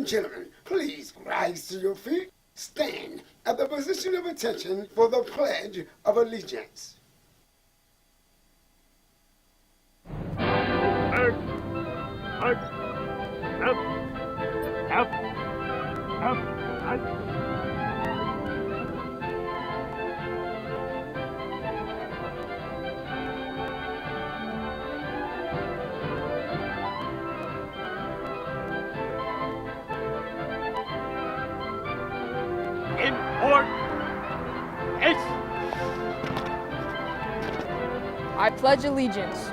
and gentlemen, please rise to your feet. Stand at the position of attention for the Pledge of Allegiance. I pledge allegiance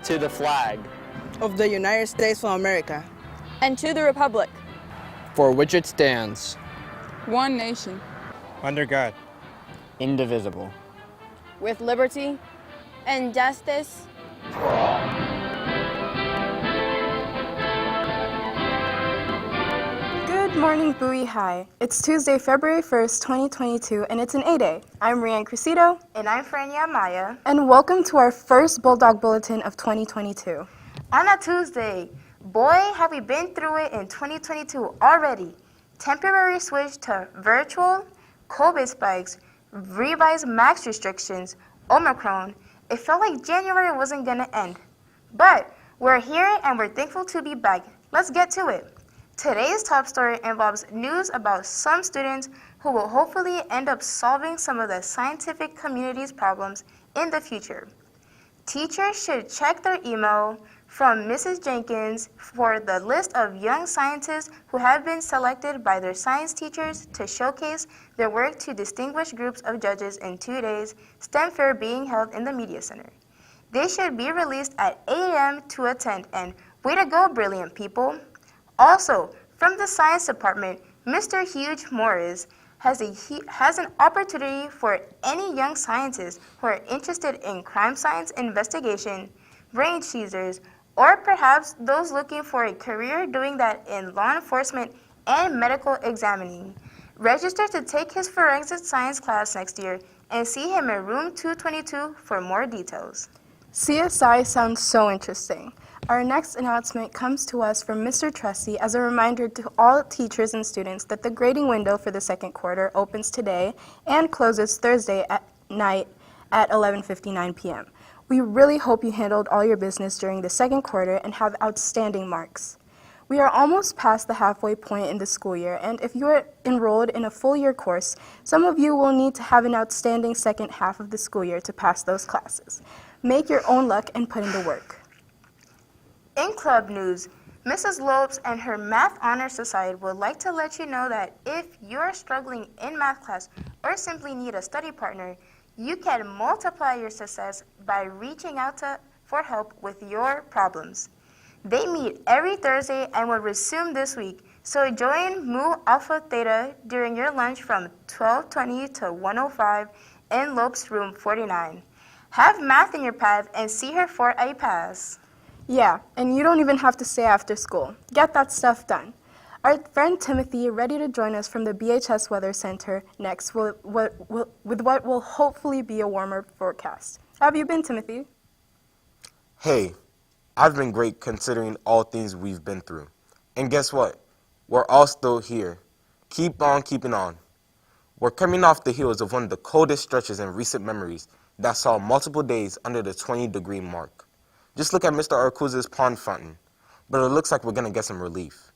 to the flag of the United States of America and to the republic for which it stands, one nation, under God, indivisible, with liberty and justice for all. Good morning, Bowie High. It's Tuesday, February 1st, 2022, and it's an A-Day. I'm Reean Crucido. And I'm Frania, Amaya. And welcome to our first Bulldog Bulletin of 2022. On a Tuesday, boy, have we been through it in 2022 already. Temporary switch to virtual, COVID spikes, revised mask restrictions, Omicron. It felt like January wasn't gonna end. But we're here and we're thankful to be back. Let's get to it. Today's top story involves news about some students who will hopefully end up solving some of the scientific community's problems in the future. Teachers should check their email from Mrs. Jenkins for the list of young scientists who have been selected by their science teachers to showcase their work to distinguished groups of judges in 2 days STEM fair being held in the Media Center. They should be released at 8 a.m. to attend, and way to go, brilliant people. Also, from the science department, Mr. Hughes Morris has an opportunity for any young scientists who are interested in crime science investigation, brain teasers, or perhaps those looking for a career doing that in law enforcement and medical examining. Register to take his forensic science class next year and see him in room 222 for more details. CSI sounds so interesting. Our next announcement comes to us from Mr. Tressie as a reminder to all teachers and students that the grading window for the second quarter opens today and closes Thursday at night at 11:59 p.m. We really hope you handled all your business during the second quarter and have outstanding marks. We are almost past the halfway point in the school year, and if you are enrolled in a full year course, some of you will need to have an outstanding second half of the school year to pass those classes. Make your own luck and put in the work. In club news, Mrs. Lopes and her Math Honor Society would like to let you know that if you're struggling in math class or simply need a study partner, you can multiply your success by reaching out for help with your problems. They meet every Thursday and will resume this week, so join Mu Alpha Theta during your lunch from 12:20 to 1:05 in Lopes room 49. Have math in your path and see her for a pass. Yeah, and you don't even have to stay after school. Get that stuff done. Our friend Timothy, ready to join us from the BHS Weather Center next with what will hopefully be a warmer forecast. How have you been, Timothy? Hey, I've been great considering all things we've been through. And guess what? We're all still here. Keep on keeping on. We're coming off the heels of one of the coldest stretches in recent memories that saw multiple days under the 20-degree mark. Just look at Mr. Arcuz's pond fountain, but it looks like we're going to get some relief.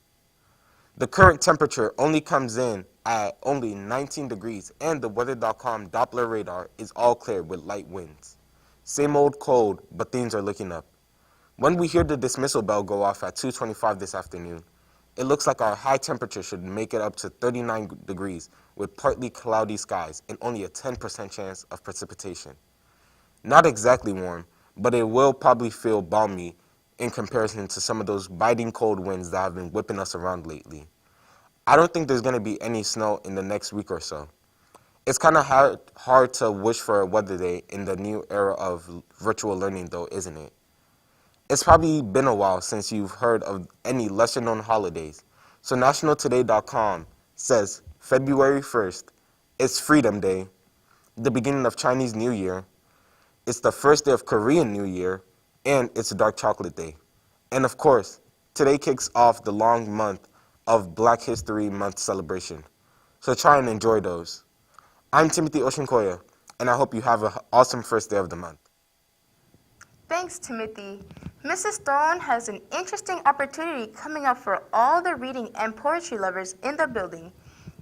The current temperature only comes in at only 19 degrees, and the weather.com Doppler radar is all clear with light winds. Same old cold, but things are looking up. When we hear the dismissal bell go off at 2:25 this afternoon, it looks like our high temperature should make it up to 39 degrees with partly cloudy skies and only a 10% chance of precipitation. Not exactly warm, but it will probably feel balmy in comparison to some of those biting cold winds that have been whipping us around lately. I don't think there's going to be any snow in the next week or so. It's kind of hard to wish for a weather day in the new era of virtual learning though, isn't it? It's probably been a while since you've heard of any lesser-known holidays. So nationaltoday.com says February 1st, it's Freedom Day, the beginning of Chinese New Year, it's the first day of Korean New Year, and it's Dark Chocolate Day. And of course, today kicks off the long month of Black History Month celebration, so try and enjoy those. I'm Timothy Oshunkoya, and I hope you have an awesome first day of the month. Thanks, Timothy. Mrs. Stone has an interesting opportunity coming up for all the reading and poetry lovers in the building.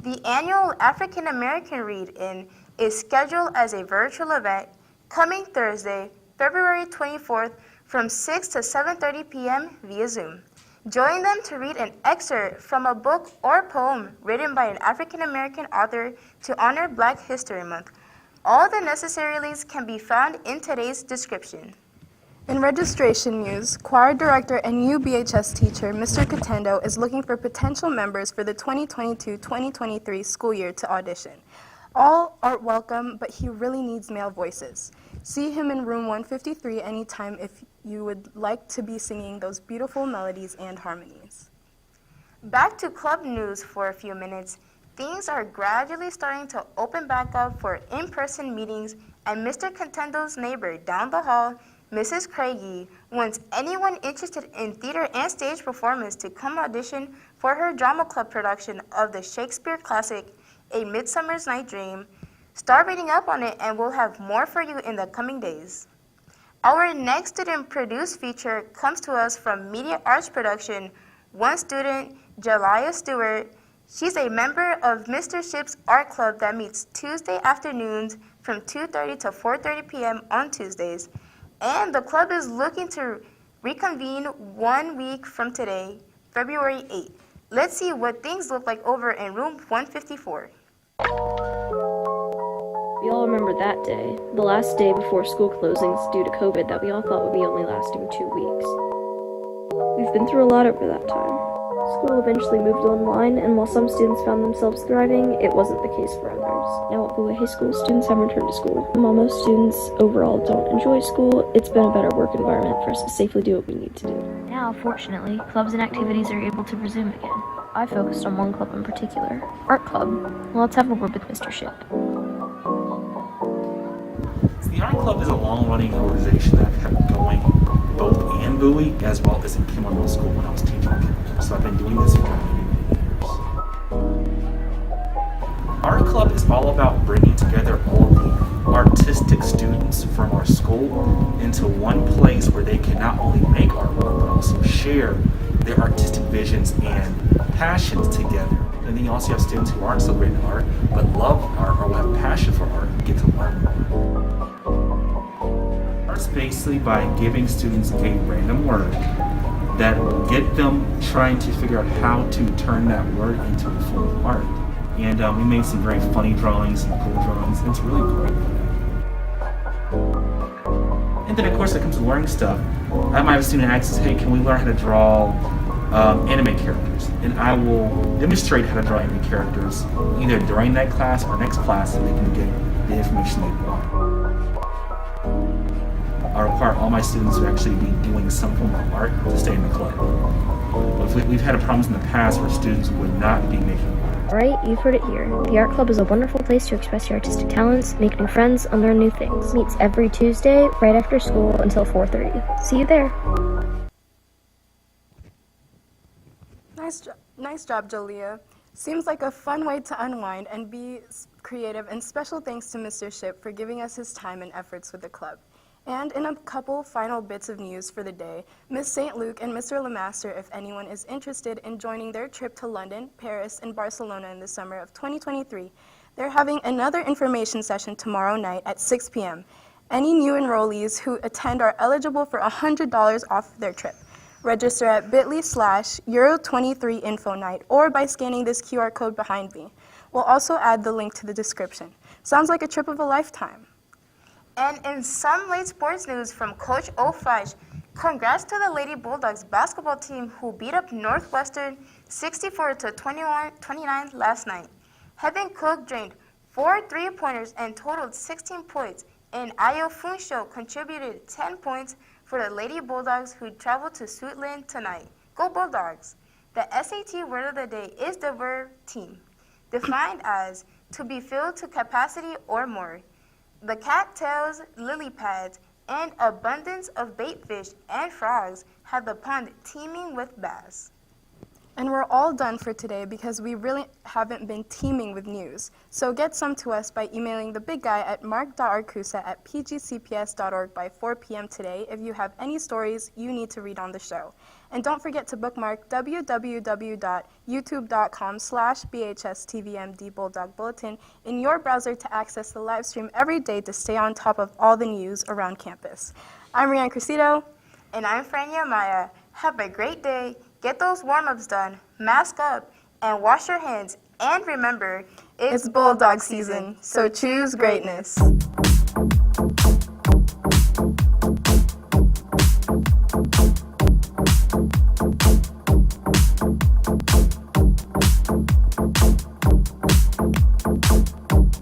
The annual African American Read-In is scheduled as a virtual event coming Thursday, February 24th from 6 to 7:30 p.m. via Zoom. Join them to read an excerpt from a book or poem written by an African American author to honor Black History Month. All the necessary links can be found in today's description. In registration news, choir director and new BHS teacher Mr. Katendo is looking for potential members for the 2022-2023 school year to audition. All are welcome, but he really needs male voices. See him in room 153 anytime if you would like to be singing those beautiful melodies and harmonies. Back to club news for a few minutes. Things are gradually starting to open back up for in-person meetings, and Mr. Contendo's neighbor down the hall, Mrs. Craigie, wants anyone interested in theater and stage performance to come audition for her drama club production of the Shakespeare classic, A Midsummer's Night Dream. Start reading up on it and we'll have more for you in the coming days. Our next student-produced feature comes to us from Media Arts Production. One student, Jalaya Stewart, she's a member of Mr. Ship's Art Club that meets Tuesday afternoons from 2:30 to 4:30 p.m. on Tuesdays. And the club is looking to reconvene 1 week from today, February 8th. Let's see what things look like over in room 154. We all remember that day, the last day before school closings due to COVID that we all thought would be only lasting 2 weeks. We've been through a lot over that time. School eventually moved online, and while some students found themselves thriving, it wasn't the case for others. Now at Bowie High School, students have returned to school. And while most students overall don't enjoy school, it's been a better work environment for us to safely do what we need to do. Now, fortunately, clubs and activities are able to resume again. I focused on one club in particular, Art Club. Well, let's have a word with Mr. Ship. The Art Club is a long-running organization that I've had going both in Bowie as well as in Kimball Middle School when I was teaching Kimball. So I've been doing this for many years. Art Club is all about bringing together all of the artistic students from our school into one place where they can not only make artwork but also share their artistic visions and passions together. And then you also have students who aren't so great in art but love art or have passion for art and get to learn more. Art's basically by giving students a random word that will get them trying to figure out how to turn that word into a form of art. And we made some very funny drawings and cool drawings, and it's really great for that. And then of course it comes to learning stuff. I might have a student ask us, hey, can we learn how to draw anime characters? And I will demonstrate how to draw anime characters either during that class or next class so they can get the information they want. I require all my students to actually be doing some form of art to stay in the club. But we've had problems in the past where students would not be making art. Alright, you've heard it here. The Art Club is a wonderful place to express your artistic talents, make new friends, and learn new things. Meets every Tuesday, right after school, until 4:30. See you there. Nice job, Jalea. Seems like a fun way to unwind and be creative, and special thanks to Mr. Ship for giving us his time and efforts with the club. And in a couple final bits of news for the day, Ms. St. Luke and Mr. Lemaster, if anyone is interested in joining their trip to London, Paris, and Barcelona in the summer of 2023, they're having another information session tomorrow night at 6 p.m. Any new enrollees who attend are eligible for $100 off their trip. Register at bit.ly/Euro23InfoNight or by scanning this QR code behind me. We'll also add the link to the description. Sounds like a trip of a lifetime. And in some late sports news from Coach O'Fudge, congrats to the Lady Bulldogs basketball team who beat up Northwestern 64-29 last night. Heaven Cook drained 4 3-pointers and totaled 16 points, and Ayo Funsho contributed 10 points for the Lady Bulldogs who traveled to Suitland tonight. Go Bulldogs! The SAT word of the day is the verb team, defined as to be filled to capacity or more. The cattails, lily pads, and abundance of bait fish and frogs had the pond teeming with bass. And we're all done for today because we really haven't been teeming with news. So get some to us by emailing the big guy at mark.arcusa@pgcps.org by 4 p.m. today if you have any stories you need to read on the show. And don't forget to bookmark www.youtube.com/BHSTVMD Bulldog Bulletin in your browser to access the live stream every day to stay on top of all the news around campus. I'm Reean Crucido. And I'm Frania Amaya. Have a great day. Get those warm-ups done, mask up, and wash your hands. And remember, it's Bulldog season, so choose greatness.